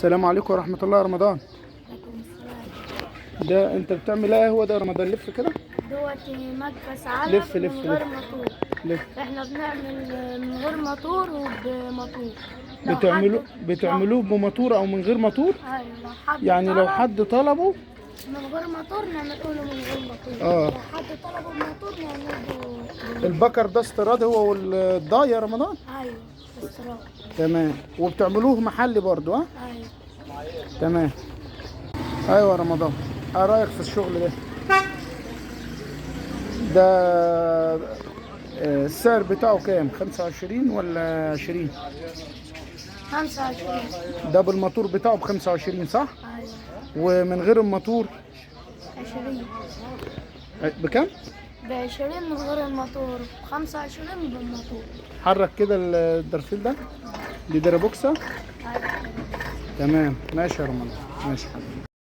السلام عليكم ورحمة الله يا رمضان. عليكم السلام. ده انت بتعمل ايه؟ هو ده رمضان؟ لف كده. دوت مكبس علف لف من لف غير لف موتور. لف. احنا بنعمل من غير موتور وبموتور. بتعملوه بموتور او من غير موتور؟ ايوه لو حد يعني لو طلب حد طلبه من غير موتور نعمله له من غير موتور. اه. لو حد طلبه بموتور نعمله البكر ده استيراد هو والضاي يا رمضان؟ ايوه استراب. تمام. وبتعملوه محلي برضو؟ ها ايوه تمام. ايوه يا رمضان، ايه رايك في الشغل ده؟ السعر بتاعه كام؟ 25 ولا 20؟ 25. ده بالموتور بتاعه ب 25 صح؟ ايوه ومن غير الموتور 20. بكام؟ ب20 من غير الموتور، 25 بالموتور. حرك كده الدرفيل ده، دي دربوكسة. ايوه تمام ماشي يا رمضان، ماشي.